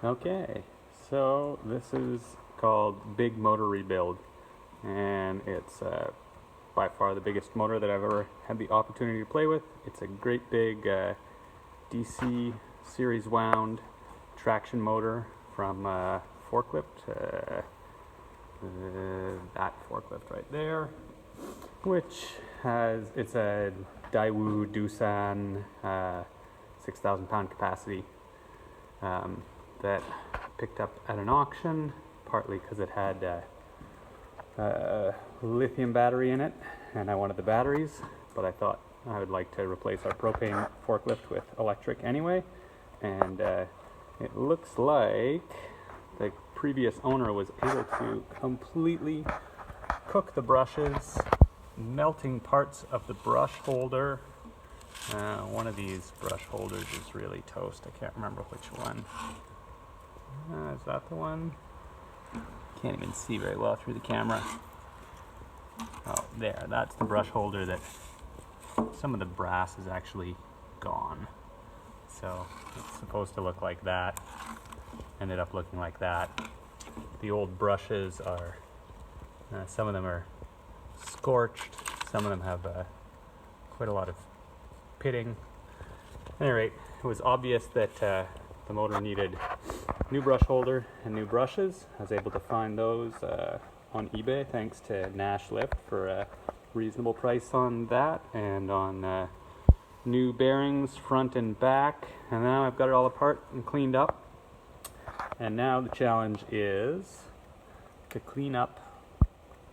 Okay, so this is called Big Motor Rebuild, and it's by far the biggest motor that I've ever had the opportunity to play with. It's a great big DC series wound traction motor from forklift, that forklift right there, which it's a Daewoo Doosan 6,000 pound capacity that picked up at an auction, partly because it had a lithium battery in it and I wanted the batteries, but I thought I would like to replace our propane forklift with electric anyway, and it looks like the previous owner was able to completely cook the brushes, melting parts of the brush holder. One of these brush holders is really toast. I can't remember which one. Is that the one? Can't even see very well through the camera. Oh, there. That's the brush holder that some of the brass is actually gone. So it's supposed to look like that. Ended up looking like that. The old brushes are, some of them are scorched. Some of them have quite a lot of pitting. At any rate, it was obvious that the motor needed new brush holder and new brushes. I was able to find those on eBay thanks to Nash Lift for a reasonable price on that, and on new bearings front and back. And now I've got it all apart and cleaned up. And now the challenge is to clean up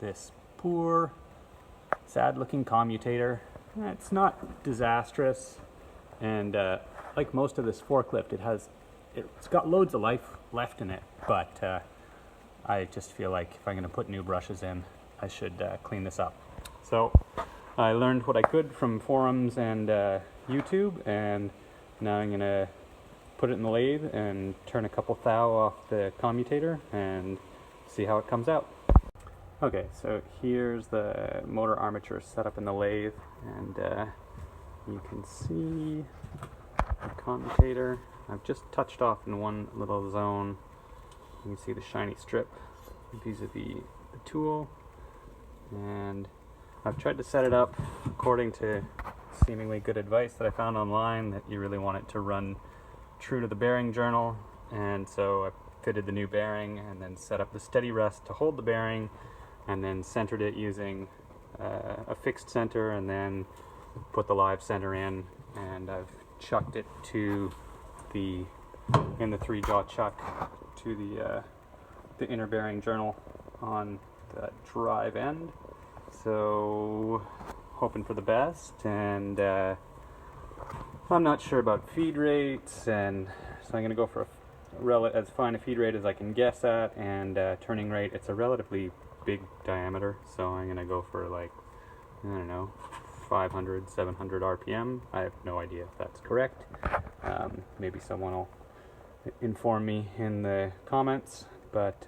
this poor, sad-looking commutator. It's not disastrous, and like most of this forklift, it's got loads of life left in it, but I just feel like if I'm going to put new brushes in, I should clean this up. So I learned what I could from forums and YouTube, and now I'm going to put it in the lathe and turn a couple thou off the commutator and see how it comes out. Okay, so here's the motor armature set up in the lathe, and you can see the commutator. I've just touched off in one little zone. You can see the shiny strip vis-a-vis the tool, and I've tried to set it up according to seemingly good advice that I found online, that you really want it to run true to the bearing journal. And so I fitted the new bearing and then set up the steady rest to hold the bearing, and then centered it using a fixed center, and then put the live center in, and I've chucked it to in the 3-jaw chuck to the inner bearing journal on the drive end. So hoping for the best, and I'm not sure about feed rates, and so I'm going to go for as fine a feed rate as I can guess at, and turning rate. It's a relatively big diameter, so I'm going to go for, like, I don't know, 500, 700 RPM. I have no idea if that's correct. Maybe someone will inform me in the comments, but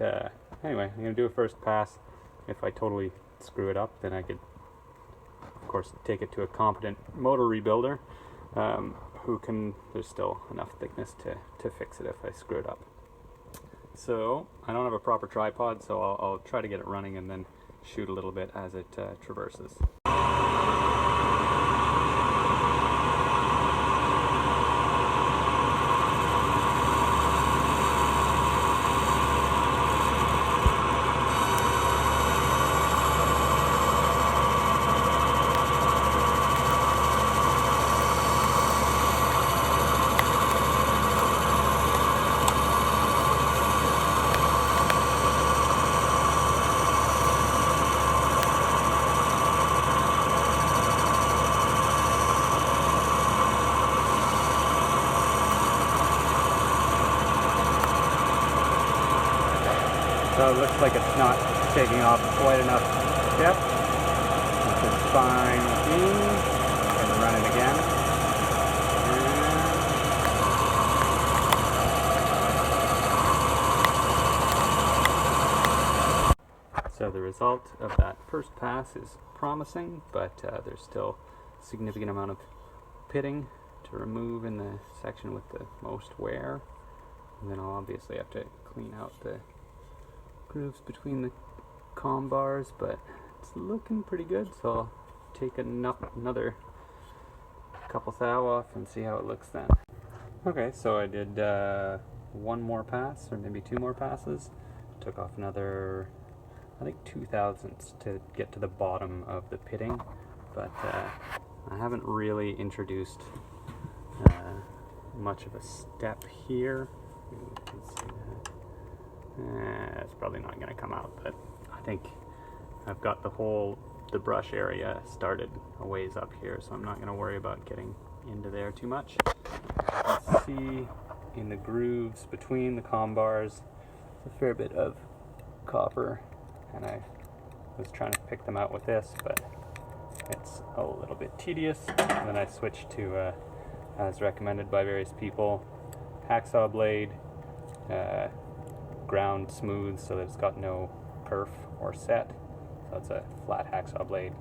anyway, I'm going to do a first pass. If I totally screw it up, then I could, of course, take it to a competent motor rebuilder there's still enough thickness to fix it if I screw it up. So I don't have a proper tripod, so I'll try to get it running and then shoot a little bit as it traverses. So it looks like it's not taking off quite enough depth, which is fine with me. I'm going to run it again. So the result of that first pass is promising, but there's still a significant amount of pitting to remove in the section with the most wear. And then I'll obviously have to clean out the grooves between the comm bars, but it's looking pretty good, so I'll take another couple thou off and see how it looks then. Okay, so I did one more pass, or maybe two more passes. Took off another, I think 0.02 to get to the bottom of the pitting, but I haven't really introduced much of a step here. You can see that. It's probably not going to come out, but I think I've got the brush area started a ways up here, so I'm not going to worry about getting into there too much. You can see in the grooves between the comm bars a fair bit of copper, and I was trying to pick them out with this, but it's a little bit tedious. And then I switched to, as recommended by various people, hacksaw blade, ground smooth so that it's got no perf or set. So it's a flat hacksaw blade,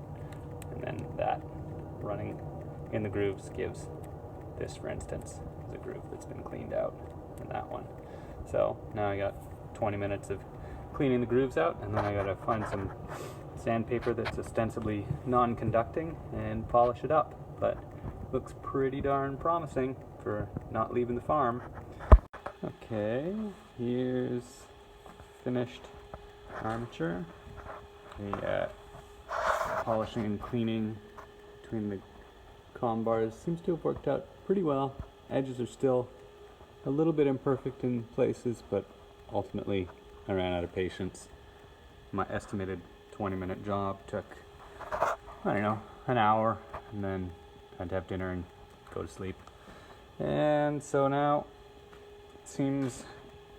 and then that running in the grooves gives this, for instance, is a groove that's been cleaned out in that one. So now I got 20 minutes of cleaning the grooves out, and then I gotta find some sandpaper that's ostensibly non-conducting and polish it up, but looks pretty darn promising for not leaving the farm. Okay, here's finished armature. The polishing and cleaning between the comm bars seems to have worked out pretty well. Edges are still a little bit imperfect in places, but ultimately I ran out of patience. My estimated 20-minute job took, I don't know, an hour, and then I had to have dinner and go to sleep. And so now it seems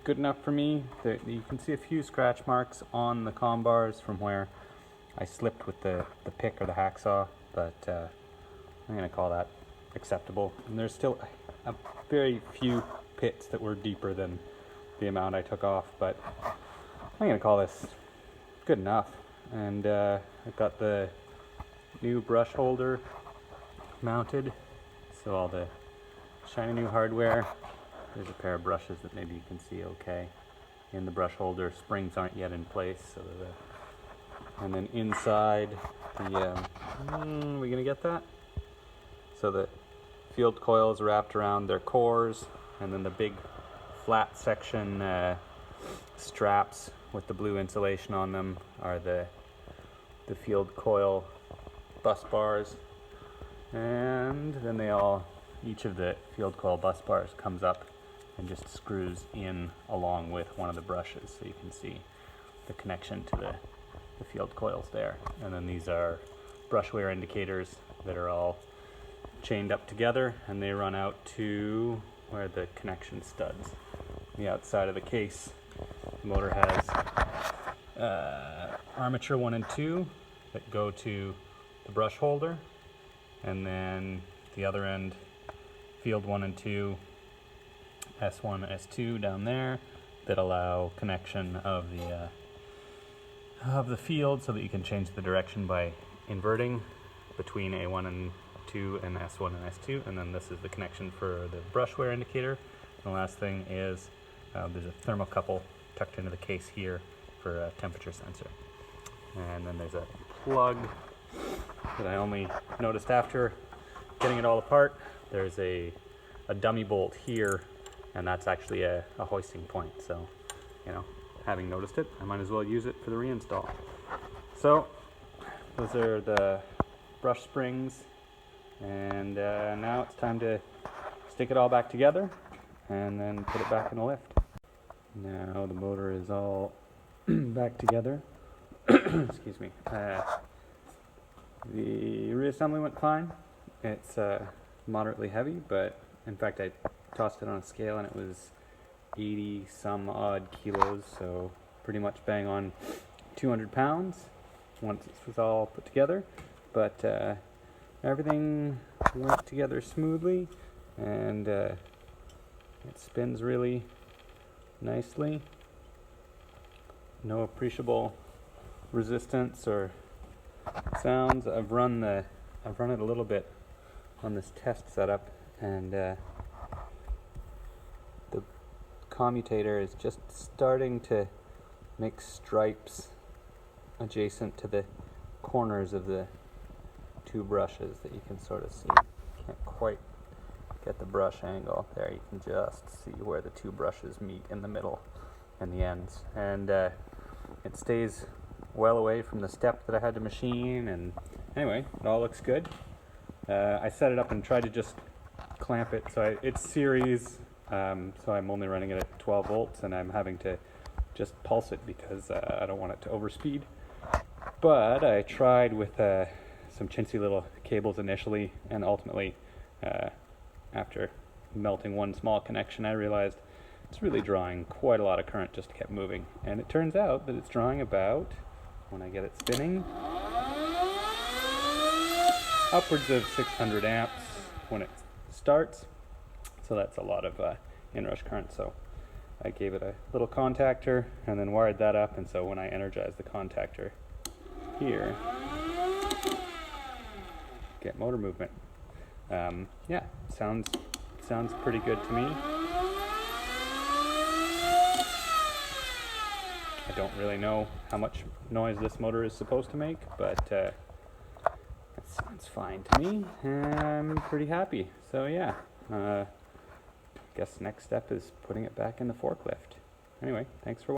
good enough for me. You can see a few scratch marks on the comm bars from where I slipped with the pick or the hacksaw, but I'm going to call that acceptable. And there's still a very few pits that were deeper than the amount I took off, but I'm going to call this good enough. And I've got the new brush holder mounted, so all the shiny new hardware. There's a pair of brushes that maybe you can see okay in the brush holder. Springs aren't yet in place, so and then inside the we gonna get that? So the field coils wrapped around their cores, and then the big flat section straps with the blue insulation on them are the field coil bus bars, and then each of the field coil bus bars comes up and just screws in along with one of the brushes, so you can see the connection to the field coils there. And then these are brush wear indicators that are all chained up together, and they run out to where the connection studs on the outside of the case. The motor has armature 1 and 2 that go to the brush holder, and then the other end field 1 and 2, S1, S2 down there, that allow connection of the field so that you can change the direction by inverting between A1 and 2 and S1 and S2. And then this is the connection for the brush wear indicator. And the last thing is there's a thermocouple tucked into the case here for a temperature sensor. And then there's a plug that I only noticed after getting it all apart. There's a dummy bolt here, and that's actually a hoisting point. So, you know, having noticed it, I might as well use it for the reinstall. So those are the brush springs, and now it's time to stick it all back together and then put it back in the lift. Now the motor is all back together. Excuse me. The reassembly went fine. It's moderately heavy, but in fact I tossed it on a scale and it was 80 some odd kilos, so pretty much bang on 200 pounds once it was all put together. But everything went together smoothly, and it spins really nicely. No appreciable resistance or sounds. I've run it a little bit on this test setup, and the commutator is just starting to make stripes adjacent to the corners of the two brushes that you can sort of see. Can't quite get the brush angle there. You can just see where the two brushes meet in the middle and the ends. And it stays well away from the step that I had to machine. And anyway, it all looks good. I set it up and tried to just clamp it. So it's series, so I'm only running it at 12 volts, and I'm having to just pulse it because I don't want it to overspeed. But I tried with some chintzy little cables initially, and ultimately, after melting one small connection, I realized it's really drawing quite a lot of current, just kept moving. And it turns out that it's drawing about, when I get it spinning, upwards of 600 amps when it starts. So that's a lot of inrush current. So I gave it a little contactor and then wired that up, and so when I energize the contactor here, get motor movement. Yeah, sounds pretty good to me. I don't really know how much noise this motor is supposed to make, but it sounds fine to me. I'm pretty happy. So yeah, guess next step is putting it back in the forklift. Anyway, thanks for watching.